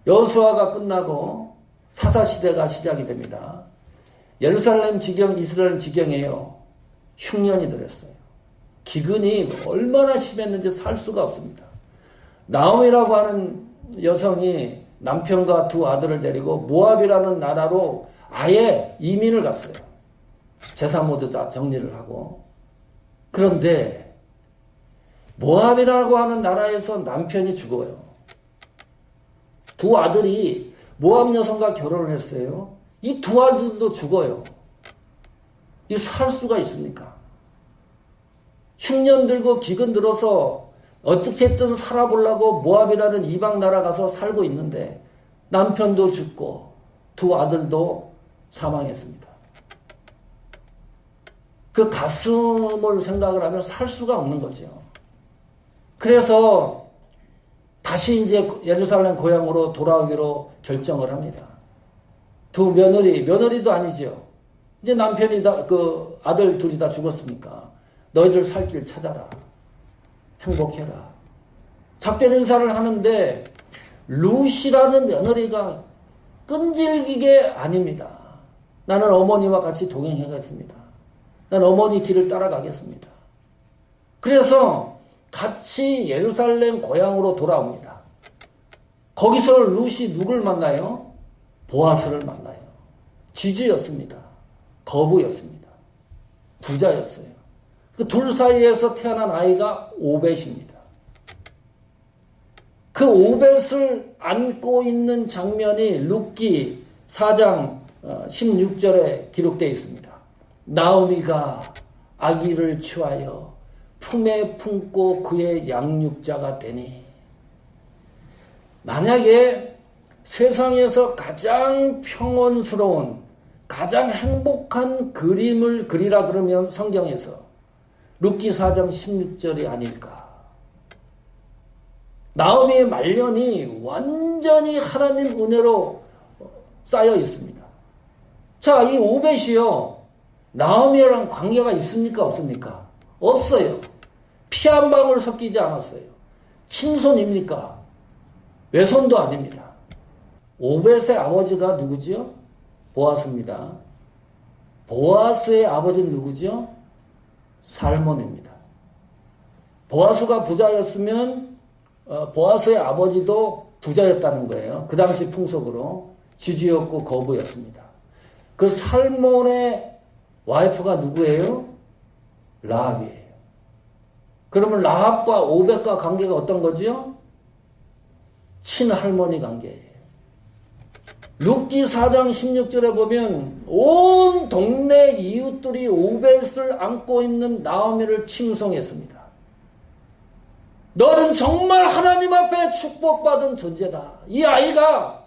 여호수아가 끝나고 사사시대가 시작이 됩니다. 예루살렘 지경, 이스라엘 지경에요. 흉년이 들었어요. 기근이 얼마나 심했는지 살 수가 없습니다. 나오미라고 하는 여성이 남편과 두 아들을 데리고 모압이라는 나라로 아예 이민을 갔어요. 재산 모두 다 정리를 하고. 그런데 모압이라고 하는 나라에서 남편이 죽어요. 두 아들이 모압 여성과 결혼을 했어요. 이 두 아들도 죽어요. 이 살 수가 있습니까? 흉년 들고 기근 들어서 어떻게든 살아보려고 모압이라는 이방 나라 가서 살고 있는데 남편도 죽고 두 아들도 사망했습니다. 그 가슴을 생각을 하면 살 수가 없는 거죠. 그래서 다시 이제 예루살렘 고향으로 돌아오기로 결정을 합니다. 두 며느리도 아니죠. 이제 남편이 그 아들 둘이 다 죽었으니까 너희들 살 길 찾아라. 행복해라. 작별 인사를 하는데 룻이라는 며느리가 끈질기게 아닙니다. 나는 어머니와 같이 동행하겠습니다. 난 어머니 길을 따라가겠습니다. 그래서 같이 예루살렘 고향으로 돌아옵니다. 거기서 룻이 누굴 만나요? 보아스를 만나요. 지주였습니다. 거부였습니다. 부자였어요. 그 둘 사이에서 태어난 아이가 오벳입니다. 그 오벳을 안고 있는 장면이 룻기 4장 16절에 기록되어 있습니다. 나오미가 아기를 취하여 품에 품고 그의 양육자가 되니. 만약에 세상에서 가장 평온스러운, 가장 행복한 그림을 그리라 그러면 성경에서 룻기 4장 16절이 아닐까. 나오미의 말년이 완전히 하나님 은혜로 쌓여 있습니다. 자, 이 오벳이요, 나오미랑 관계가 있습니까? 없습니까? 없어요. 피 한 방울 섞이지 않았어요. 친손입니까? 외손도 아닙니다. 오벳의 아버지가 누구지요? 보아스입니다. 보아스의 아버지는 누구지요? 살몬입니다. 보아스가 부자였으면 보아스의 아버지도 부자였다는 거예요. 그 당시 풍속으로 지주였고 거부였습니다. 그 살몬의 와이프가 누구예요? 라합이에요. 그러면 라합과 오벳과 관계가 어떤 거지요? 친할머니 관계예요. 룻기 4장 16절에 보면 온 동네 이웃들이 오벳을 안고 있는 나오미를 칭송했습니다. 너는 정말 하나님 앞에 축복받은 존재다. 이 아이가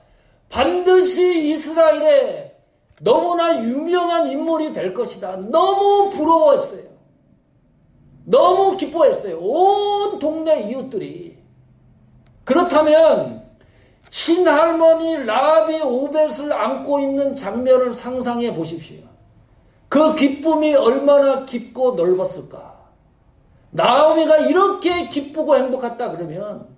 반드시 이스라엘에 너무나 유명한 인물이 될 것이다. 너무 부러워했어요. 너무 기뻐했어요. 온 동네 이웃들이. 그렇다면 친할머니 라합이 오벳을 안고 있는 장면을 상상해 보십시오. 그 기쁨이 얼마나 깊고 넓었을까. 나오미가 이렇게 기쁘고 행복했다 그러면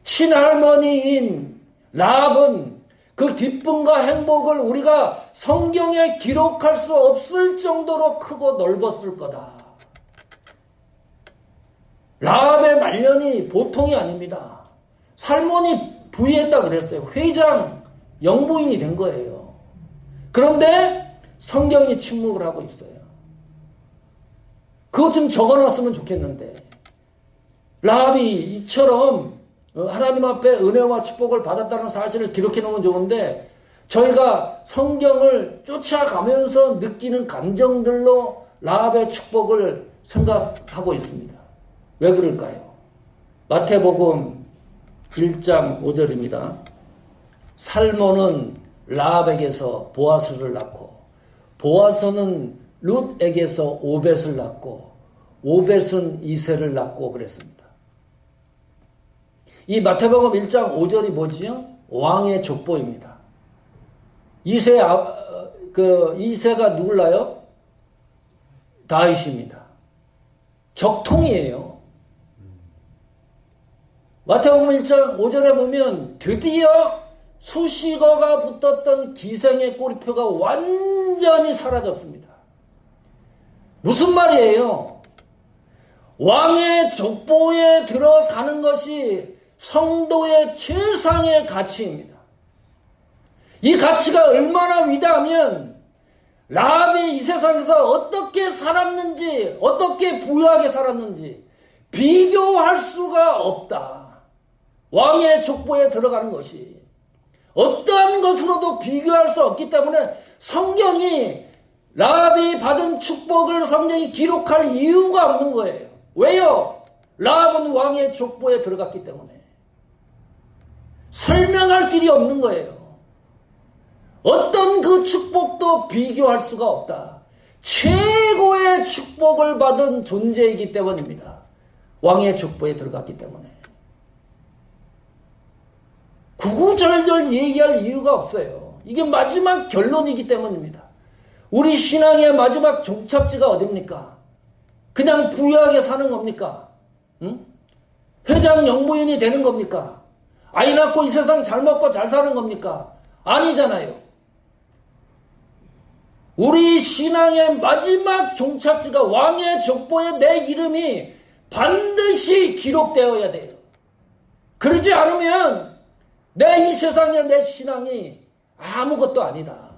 친할머니인 라합은 그 기쁨과 행복을 우리가 성경에 기록할 수 없을 정도로 크고 넓었을 거다. 라합의 말년이 보통이 아닙니다. 살몬이 부의했다 그랬어요. 회장, 영부인이 된 거예요. 그런데 성경이 침묵을 하고 있어요. 그것 좀 적어놨으면 좋겠는데 라합이 이처럼 하나님 앞에 은혜와 축복을 받았다는 사실을 기록해 놓으면 좋은데 저희가 성경을 쫓아가면서 느끼는 감정들로 라합의 축복을 생각하고 있습니다. 왜 그럴까요? 마태복음 1장 5절입니다. 살몬은 라합에게서 보아스를 낳고 보아스는 룻에게서 오벳을 낳고 오벳은 이새를 낳고 그랬습니다. 이 마태복음 1장 5절이 뭐지요? 왕의 족보입니다. 이새가 누굴 낳아요? 다윗입니다. 적통이에요. 마태복음 1장 5절에 보면 드디어 수식어가 붙었던 기생의 꼬리표가 완전히 사라졌습니다. 무슨 말이에요? 왕의 족보에 들어가는 것이 성도의 최상의 가치입니다. 이 가치가 얼마나 위대하면 라합이 이 세상에서 어떻게 살았는지, 어떻게 부유하게 살았는지 비교할 수가 없다. 왕의 족보에 들어가는 것이 어떠한 것으로도 비교할 수 없기 때문에 성경이 라합이 받은 축복을 성경이 기록할 이유가 없는 거예요. 왜요? 라합은 왕의 족보에 들어갔기 때문에. 설명할 길이 없는 거예요. 어떤 그 축복도 비교할 수가 없다. 최고의 축복을 받은 존재이기 때문입니다. 왕의 족보에 들어갔기 때문에. 구구절절 얘기할 이유가 없어요. 이게 마지막 결론이기 때문입니다. 우리 신앙의 마지막 종착지가 어딥니까? 그냥 부유하게 사는 겁니까? 응? 회장 영부인이 되는 겁니까? 아이 낳고 이 세상 잘 먹고 잘 사는 겁니까? 아니잖아요. 우리 신앙의 마지막 종착지가 왕의 족보에 내 이름이 반드시 기록되어야 돼요. 그러지 않으면 내 이 세상의 내 신앙이 아무것도 아니다.